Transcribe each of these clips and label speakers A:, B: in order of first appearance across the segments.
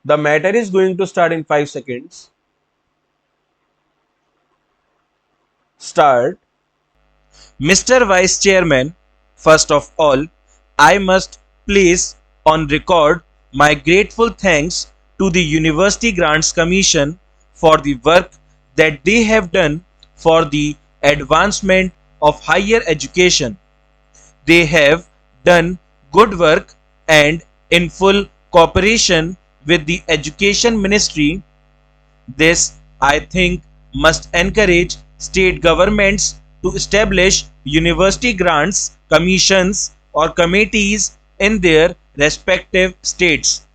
A: The matter is going to start in 5 seconds. Start.
B: Mr. Vice Chairman, first of all, I must place on record my grateful thanks to the University Grants Commission for the work that they have done for the advancement of higher education. They have done good work, and in full cooperation with the Education Ministry, this, I think, must encourage state governments to establish university grants commissions or committees in their respective states.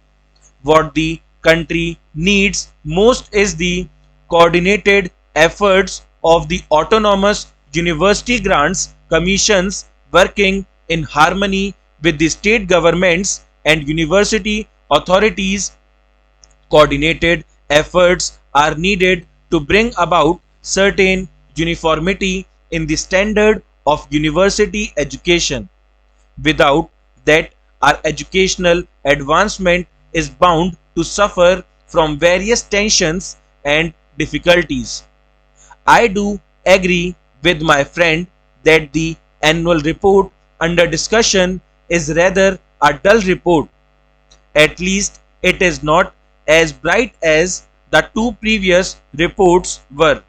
B: What the country needs most is the coordinated efforts of the autonomous university grants commissions working in harmony with the state governments and university authorities. Coordinated efforts are needed to bring about certain uniformity in the standard of university education. Without that, our educational advancement is bound to suffer from various tensions and difficulties. I do agree with my friend that the annual report under discussion is rather a dull report. At least it is not as bright as the two previous reports were.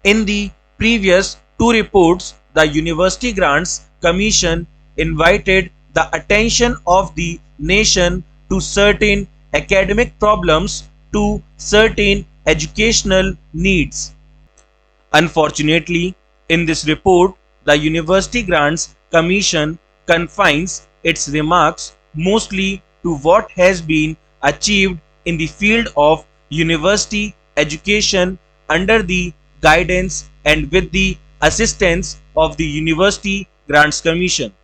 B: In the previous two reports, the University Grants Commission invited the attention of the nation to certain academic problems, to certain educational needs. Unfortunately, in this report, the University Grants Commission confines its remarks mostly to what has been achieved in the field of university education under the guidance and with the assistance of the University Grants Commission.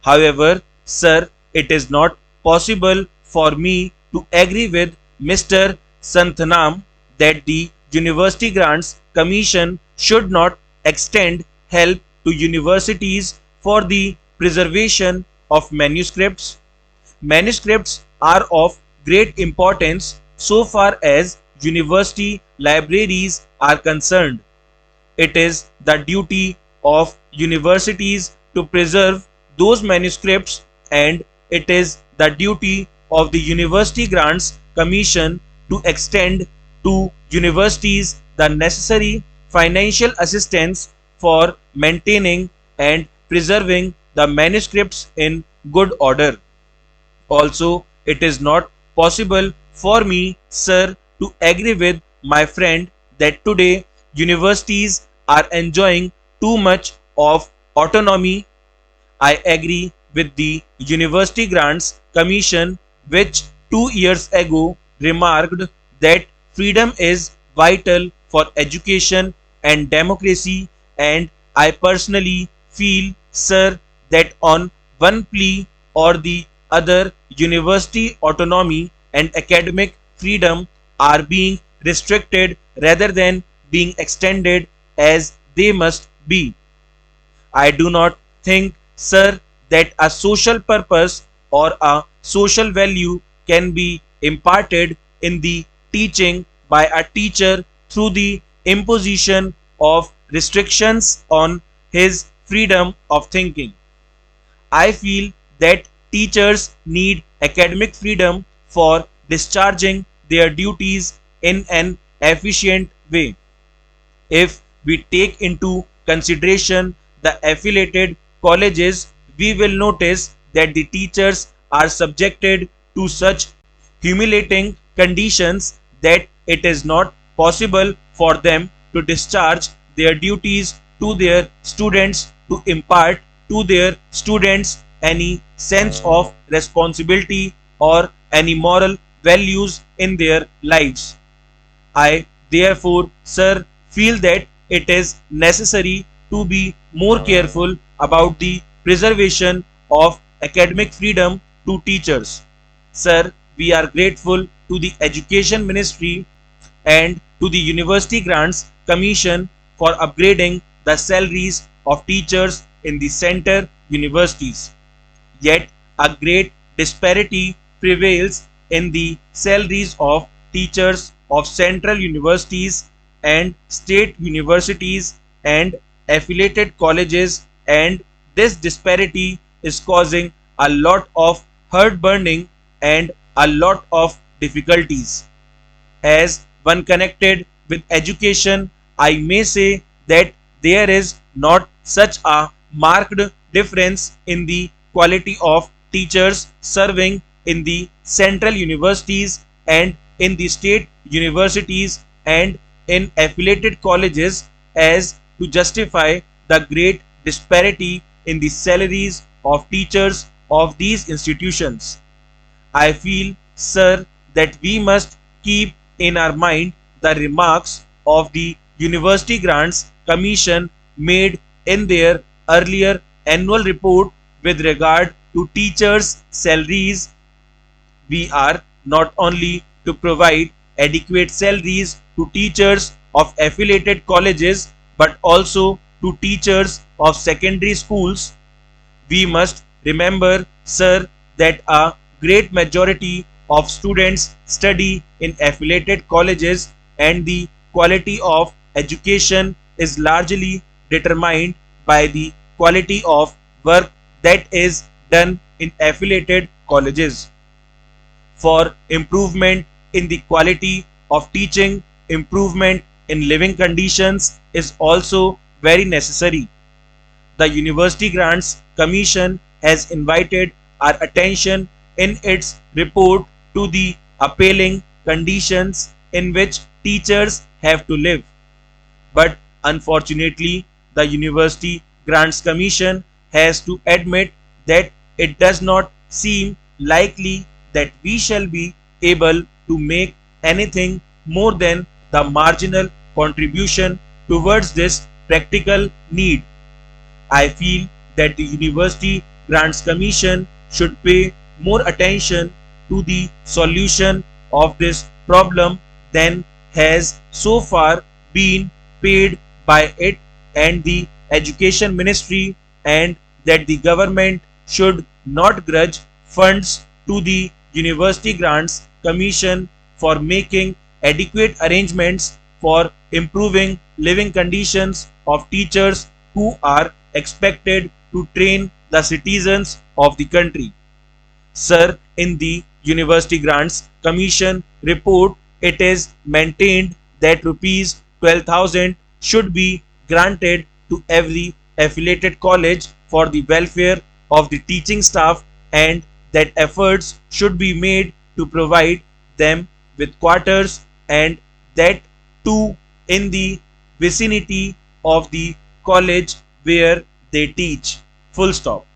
B: However, sir, it is not possible for me to agree with Mr. Santhanam that the University Grants Commission should not extend help to universities for the preservation of manuscripts. Manuscripts are of great importance so far as university libraries are concerned. It is the duty of universities to preserve those manuscripts, and it is the duty of the University Grants Commission to extend to universities the necessary financial assistance for maintaining and preserving the manuscripts in good order. Also, it is not possible for me, sir, to agree with my friend that today universities are enjoying too much of autonomy. I agree with the University Grants Commission, which 2 years ago remarked that freedom is vital for education and democracy, and I personally feel, sir, that on one plea or the other, university autonomy and academic freedom are being restricted rather than being extended as they must be. I do not think, sir, that a social purpose or a social value can be imparted in the teaching by a teacher through the imposition of restrictions on his freedom of thinking. I feel that teachers need academic freedom for discharging their duties in an efficient way. If we take into consideration the affiliated colleges, we will notice that the teachers are subjected to such humiliating conditions that it is not possible for them to discharge their duties to their students, to impart to their students any sense of responsibility or any moral values in their lives. I therefore, sir, feel that it is necessary to be more careful about the preservation of academic freedom to teachers. Sir, we are grateful to the Education Ministry and to the University Grants Commission for upgrading the salaries of teachers in the center universities. Yet, a great disparity prevails in the salaries of teachers of central universities and state universities and affiliated colleges, and this disparity is causing a lot of heart burning and a lot of difficulties. As one connected with education, I may say that there is not such a marked difference in the quality of teachers serving in the central universities and in the state universities and in affiliated colleges as to justify the great disparity in the salaries of teachers of these institutions. I feel, sir, that we must keep in our mind the remarks of the University Grants Commission made in their earlier annual report with regard to teachers' salaries. We are not only to provide adequate salaries to teachers of affiliated colleges but also to teachers of secondary schools. We must remember, sir, that a great majority of students study in affiliated colleges and the quality of education is largely determined by the quality of work that is done in affiliated colleges. For improvement in the quality of teaching, improvement in living conditions is also very necessary. The University Grants Commission has invited our attention in its report to the appalling conditions in which teachers have to live. But unfortunately, the University Grants Commission has to admit that it does not seem likely that we shall be able to make anything more than the marginal contribution towards this practical need. I feel that the University Grants Commission should pay more attention to the solution of this problem than has so far been paid by it and the Education Ministry, and that the government should not grudge funds to the University Grants Commission for making adequate arrangements for improving living conditions of teachers who are expected to train the citizens of the country. Sir, in the University Grants Commission report, it is maintained that rupees 12,000 should be granted to every affiliated college for the welfare of the teaching staff, and that efforts should be made to provide them with quarters, and that too in the vicinity of the college where they teach. Full stop.